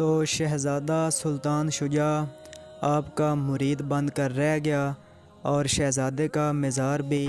तो शहज़ादा सुल्तान शुजा आपका मुरीद बनकर रह गया और शहज़ादे का मज़ार भी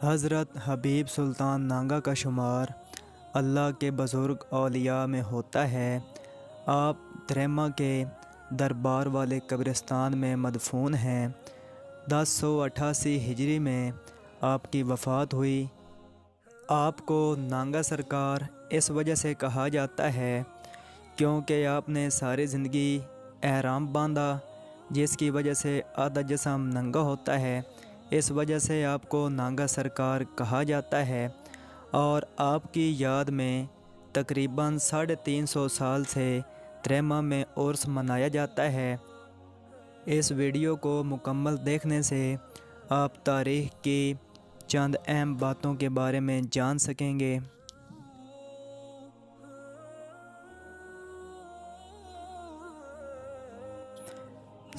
हज़रत हबीब सुल्तान नांगा का शुमार अल्लाह के बुज़ुर्ग औलिया में होता है। आप त्रेमा के दरबार वाले कब्रिस्तान में मदफून हैं। 1088 हिजरी में आपकी वफ़ात हुई। आपको नांगा सरकार इस वजह से कहा जाता है क्योंकि आपने सारी ज़िंदगी एहराम बांधा, जिसकी वजह से आधा जिस्म नंगा होता है। इस वजह से आपको नांगा सरकार कहा जाता है और आपकी याद में तकरीबन 350 साल से त्रेमा में उर्स मनाया जाता है। इस वीडियो को मुकम्मल देखने से आप तारीख़ की चंद अहम बातों के बारे में जान सकेंगे।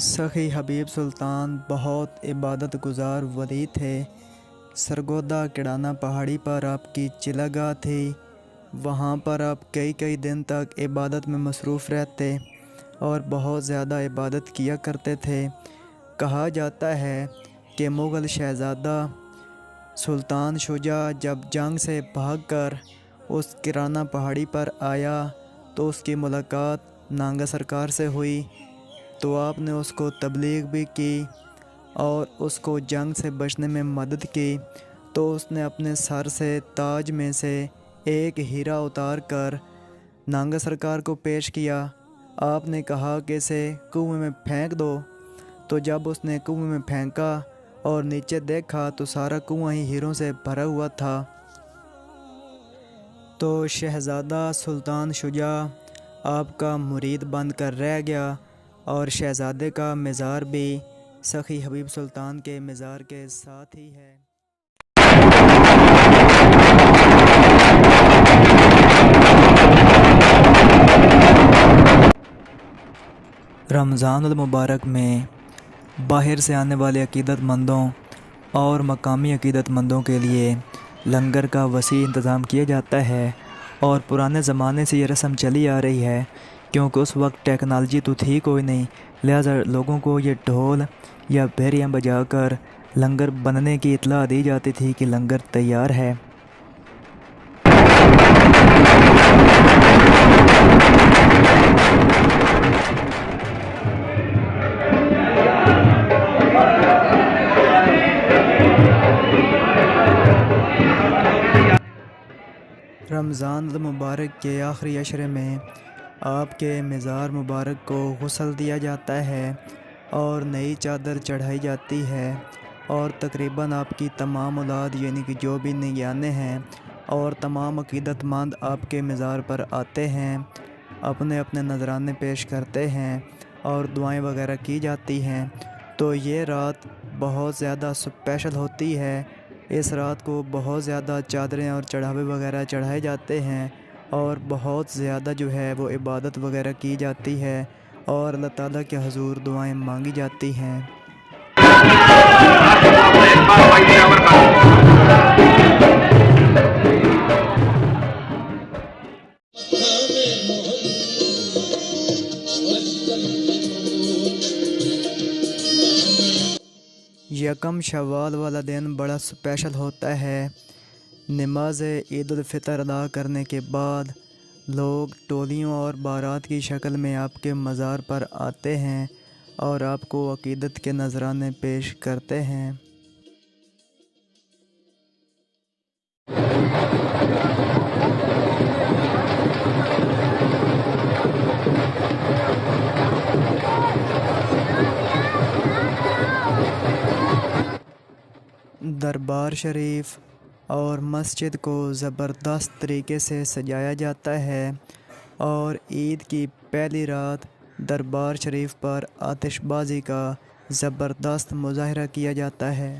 सखी हबीब सुल्तान बहुत इबादत गुजार वली थे। सरगोदा किड़ाना पहाड़ी पर आपकी चिलागाह थी। वहाँ पर आप कई कई दिन तक इबादत में मसरूफ़ रहते और बहुत ज़्यादा इबादत किया करते थे। कहा जाता है कि मुग़ल शहज़ादा सुल्तान शुजा जब जंग से भागकर उस किराना पहाड़ी पर आया तो उसकी मुलाकात नांगा सरकार से हुई। तो आपने उसको तबलीग भी की और उसको जंग से बचने में मदद की। तो उसने अपने सर से ताज में से एक हीरा उतार कर नांगा सरकार को पेश किया। आपने कहा कि इसे कुएं में फेंक दो। तो जब उसने कुएं में फेंका और नीचे देखा तो सारा कुआं ही हीरों से भरा हुआ था। तो शहज़ादा सुल्तान शुजा आपका मुरीद बनकर रह गया और शहज़ादे का मज़ार भी सखी हबीब सुल्तान के मज़ार के साथ ही है। रमज़ानुल मुबारक में बाहर से आने वाले अक़ीदतमंदों और मकामी अक़ीदतमंदों के लिए लंगर का वसी इंतज़ाम किया जाता है और पुराने ज़माने से ये रस्म चली आ रही है क्योंकि उस वक्त टेक्नोलॉजी तो थी कोई नहीं, लिहाजा लोगों को ये ढोल या भेरियाँ बजाकर लंगर बनने की इत्तला दी जाती थी कि लंगर तैयार है। रमज़ान मुबारक के आखिरी अशरे में आपके मज़ार मुबारक को गुस्ल दिया जाता है और नई चादर चढ़ाई जाती है और तकरीबन आपकी तमाम औलाद यानी कि जो भी निगराने हैं और तमाम अक़ीदतमंद आपके मज़ार पर आते हैं, अपने अपने नजराने पेश करते हैं और दुआएं वगैरह की जाती हैं। तो ये रात बहुत ज़्यादा स्पेशल होती है। इस रात को बहुत ज़्यादा चादरें और चढ़ावे वगैरह चढ़ाए जाते हैं और बहुत ज़्यादा जो है वो इबादत वगैरह की जाती है और अल्लाह ताला के हुज़ूर दुआएं मांगी जाती हैं। यकम शव्वाल वाला दिन बड़ा स्पेशल होता है। नमाज ईद उल फ़ितर अदा करने के बाद लोग टोलियों और बारात की शक्ल में आपके मज़ार पर आते हैं और आपको अक़ीदत के नजराने पेश करते हैं। दरबार शरीफ और मस्जिद को ज़बरदस्त तरीके से सजाया जाता है और ईद की पहली रात दरबार शरीफ पर आतिशबाजी का ज़बरदस्त मुजाहरा किया जाता है।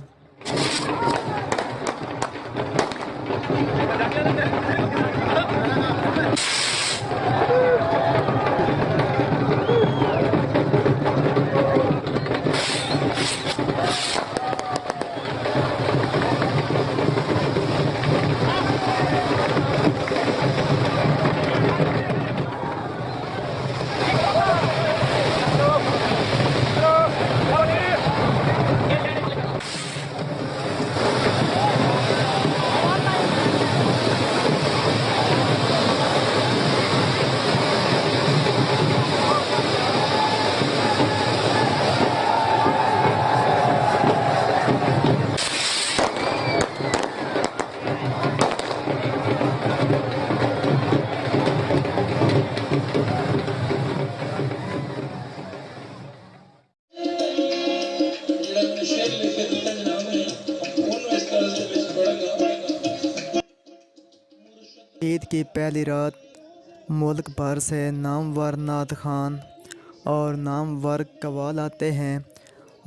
ईद की पहली रात मुल्क भर से नामवर नात खान और नामवर कव्वाल आते हैं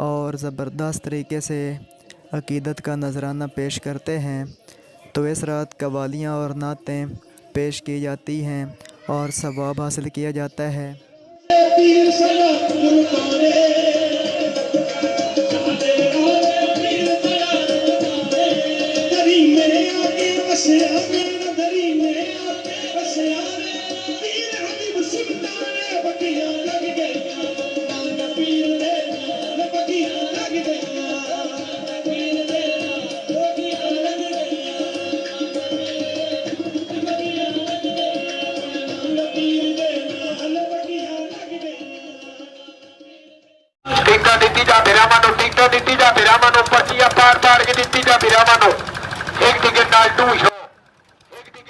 और ज़बरदस्त तरीके से अक़ीदत का नजराना पेश करते हैं। तो इस रात कव्वालियाँ और नातें पेश की जाती हैं और सवाब हासिल किया जाता है।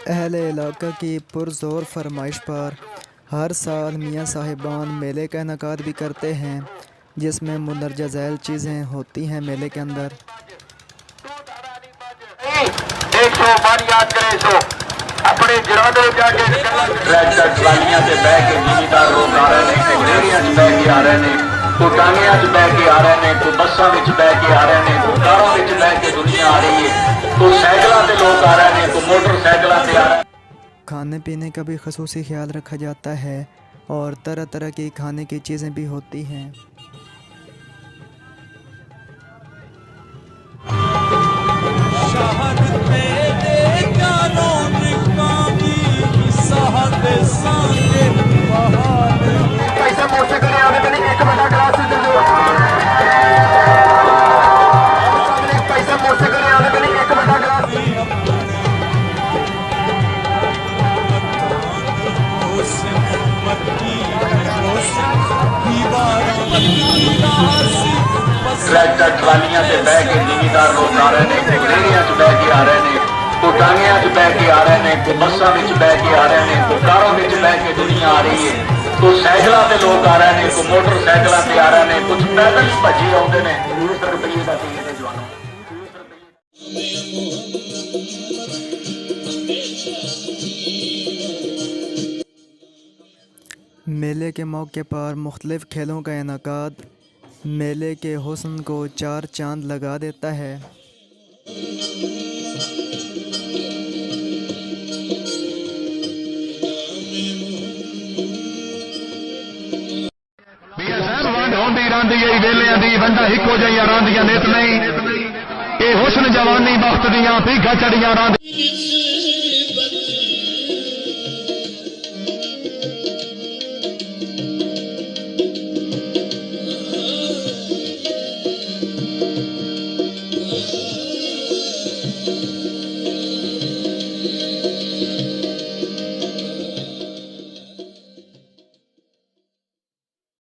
अहले इलाका की पुरज़ोर फरमाइश पर हर साल मियाँ साहिबान मेले का इनेकाद भी करते हैं, जिसमें मुंदरजा झैल चीज़ें होती हैं मेले के अंदर। अपने जरादे जाके ट्रैक्टर ट्रालियां से बह के जिमीदार लोग आ रहे हैं, रेहड़ियां च बह के आ रहे हैं, तो टांगियां च बह के आ रहे हैं, तो बसां विच बह के आ रहे हैं, तो कारों विच बह के दुनिया आ रही है, तो साइकिलों से लोग आ रहे हैं, तो मोटरसाइकिलों से आ रहे हैं। खाने पीने का भी ख़ुसूसी ख्याल रखा जाता है और तरह तरह की खाने की चीज़ें भी होती हैं। पैसा मोर्चे करने आने के लिए एक बड़ा ग्लास दे दो। पैसा मोर्चे करने आने के लिए एक बड़ा ग्लास। ट्रैक्टर ट्रालियां से बह के जिमीदार लोग आ रहे हैं, रेहड़ियां च बह के आ रहे हैं, तो टांगियां च बह के आ रहे हैं, तो बसां विच बह के आ रहे हैं, तो कारों विच बह के दुनिया आ रही है, तो साइकिलों से लोग आ रहे हैं, तो मोटरसाइकिलों से आ रहे हैं, कुछ पैदल ही भजी आते हैं। 20 रुपये का टिकट है जवानों। मेले के मौके पर मुख्तलिफ़ खेलों का इनेकाद मेले के हुस्न को चार चांद लगा देता है। हुस्न जवानी वक्त दियां भीगा चढ़ियां